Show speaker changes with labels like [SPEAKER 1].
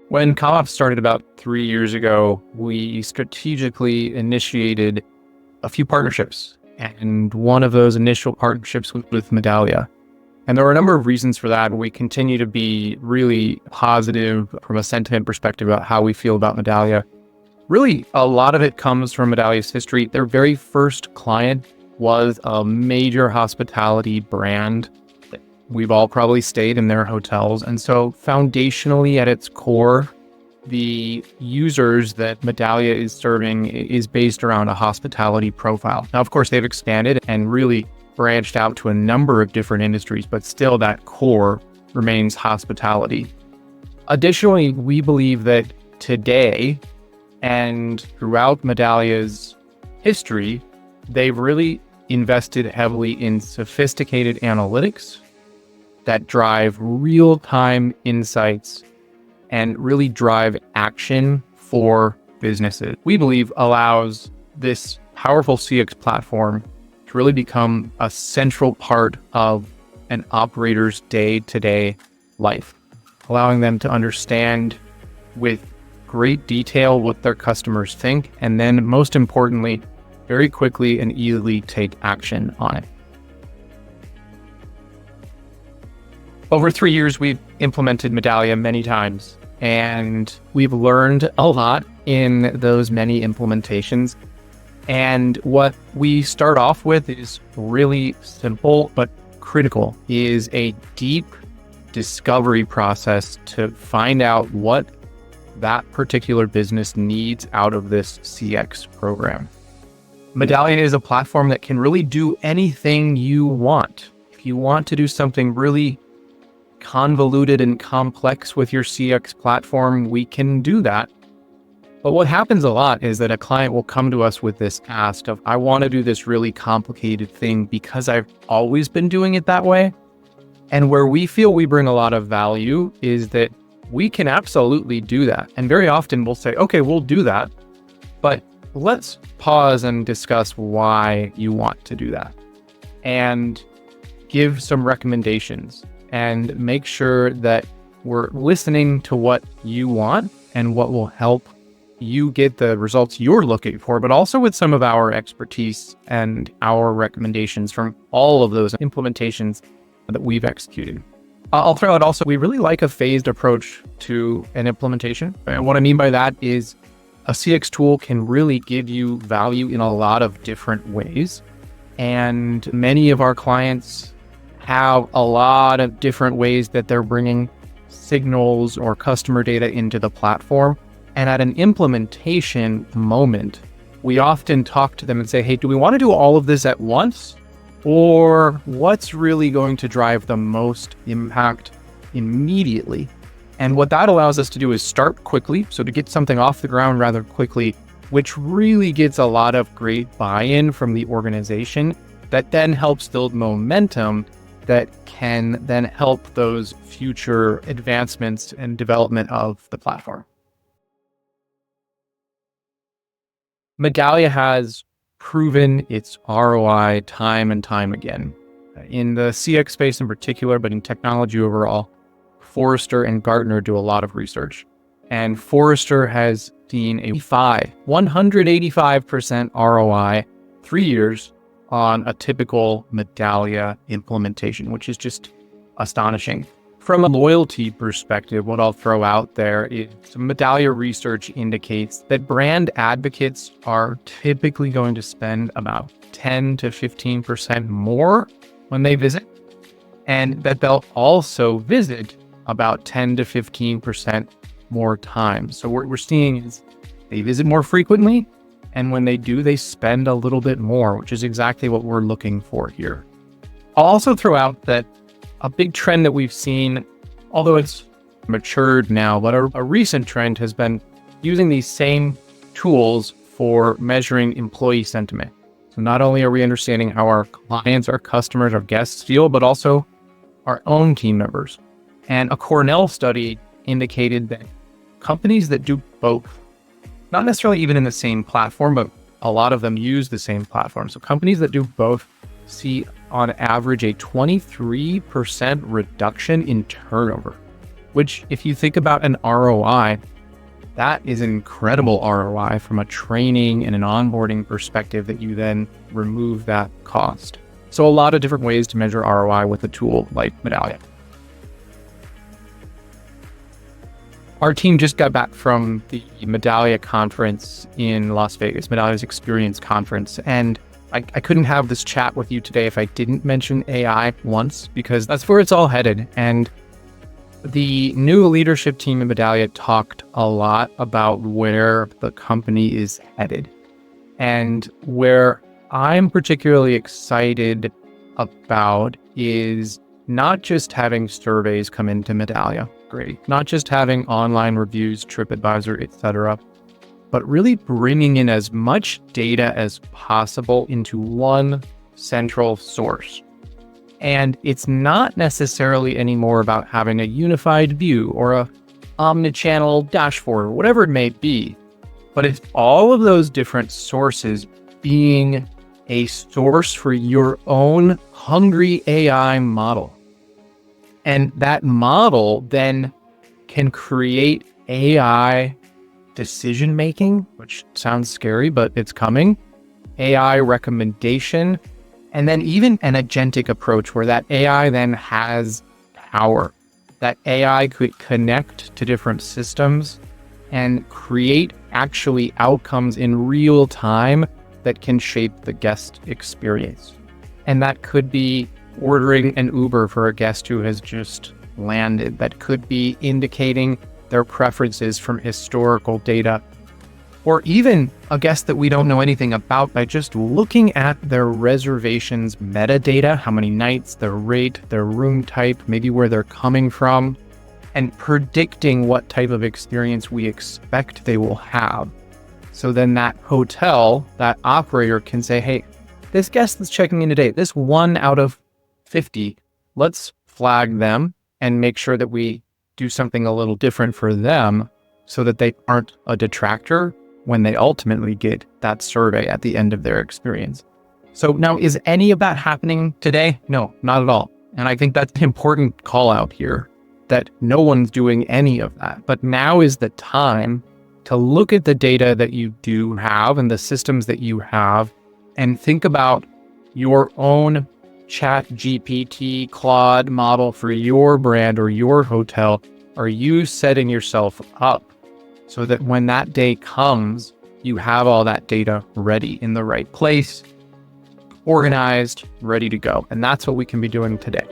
[SPEAKER 1] When ComOps started about 3 years ago, we strategically initiated a few partnerships. And one of those initial partnerships was with Medallia. And there were a number of reasons for that. We continue to be really positive from a sentiment perspective about how we feel about Medallia. Really, a lot of it comes from Medallia's history. Their very first client was a major hospitality brand. We've all probably stayed in their hotels. And so foundationally at its core, the users that Medallia is serving is based around a hospitality profile. Now, of course, they've expanded and really branched out to a number of different industries, but still that core remains hospitality. Additionally, we believe that today and throughout Medallia's history, they've really invested heavily in sophisticated analytics that drive real-time insights and really drive action for businesses. We believe allows this powerful CX platform to really become a central part of an operator's day-to-day life, allowing them to understand with great detail what their customers think, and then most importantly, very quickly and easily take action on it. Over 3 years, we've implemented Medallia many times, and we've learned a lot in those many implementations. And what we start off with is really simple but critical, is a deep discovery process to find out what that particular business needs out of this CX program. Medallia is a platform that can really do anything you want. If you want to do something really convoluted and complex with your CX platform, we can do that. But what happens a lot is that a client will come to us with this ask of, I want to do this really complicated thing because I've always been doing it that way. And where we feel we bring a lot of value is that we can absolutely do that. And very often we'll say, okay, we'll do that, but let's pause and discuss why you want to do that and give some recommendations and make sure that we're listening to what you want and what will help you get the results you're looking for, but also with some of our expertise and our recommendations from all of those implementations that we've executed. I'll throw out also, we really like a phased approach to an implementation. And what I mean by that is a CX tool can really give you value in a lot of different ways. And many of our clients have a lot of different ways that they're bringing signals or customer data into the platform. And at an implementation moment, we often talk to them and say, hey, do we want to do all of this at once? Or what's really going to drive the most impact immediately? And what that allows us to do is start quickly. So to get something off the ground rather quickly, which really gets a lot of great buy-in from the organization that then helps build momentum that can then help those future advancements and development of the platform. Medallia has proven its ROI time and time again. In the CX space in particular, but in technology overall, Forrester and Gartner do a lot of research. And Forrester has seen a 185% ROI, 3 years on a typical Medallia implementation, which is just astonishing. From a loyalty perspective, what I'll throw out there is some Medallia research indicates that brand advocates are typically going to spend about 10 to 15% more when they visit, and that they'll also visit about 10 to 15% more times. So what we're seeing is they visit more frequently, and when they do, they spend a little bit more, which is exactly what we're looking for here. I'll also throw out that a big trend that we've seen, although it's matured now, but a recent trend has been using these same tools for measuring employee sentiment. So not only are we understanding how our clients, our customers, our guests feel, but also our own team members. And a Cornell study indicated that companies that do both, not necessarily even in the same platform, but a lot of them use the same platform. So companies that do both see on average a 23% reduction in turnover. which if you think about an ROI, that is an incredible ROI from a training and an onboarding perspective that you then remove that cost. So a lot of different ways to measure ROI with a tool like Medallia. Our team just got back from the Medallia conference in Las Vegas, Medallia's Experience Conference. And I couldn't have this chat with you today if I didn't mention AI once, because that's where it's all headed. And the new leadership team in Medallia talked a lot about where the company is headed. And where I'm particularly excited about is not just having surveys come into Medallia, great, not just having online reviews, TripAdvisor, etc., but really bringing in as much data as possible into one central source. And it's not necessarily anymore about having a unified view or a omnichannel dashboard or whatever it may be, but it's all of those different sources being a source for your own hungry AI model. And that model then can create AI decision-making, which sounds scary, but it's coming, AI recommendation, and then even an agentic approach where that AI then has power. That AI could connect to different systems and create actually outcomes in real time that can shape the guest experience. And that could be ordering an Uber for a guest who has just landed. That could be indicating their preferences from historical data, or even a guest that we don't know anything about by just looking at their reservations metadata, how many nights, their rate, their room type, maybe where they're coming from, and predicting what type of experience we expect they will have. So then that hotel, that operator can say, hey, this guest that's checking in today, this 1 out of 50, let's flag them and make sure that we do something a little different for them so that they aren't a detractor when they ultimately get that survey at the end of their experience. So now, is any of that happening today? No, not at all. And I think that's an important call out here, that no one's doing any of that. But now is the time to look at the data that you do have and the systems that you have and think about your own Chat GPT Claude model for your brand or your hotel. Are you setting yourself up so that when that day comes, you have all that data ready in the right place, organized, ready to go? And that's what we can be doing today.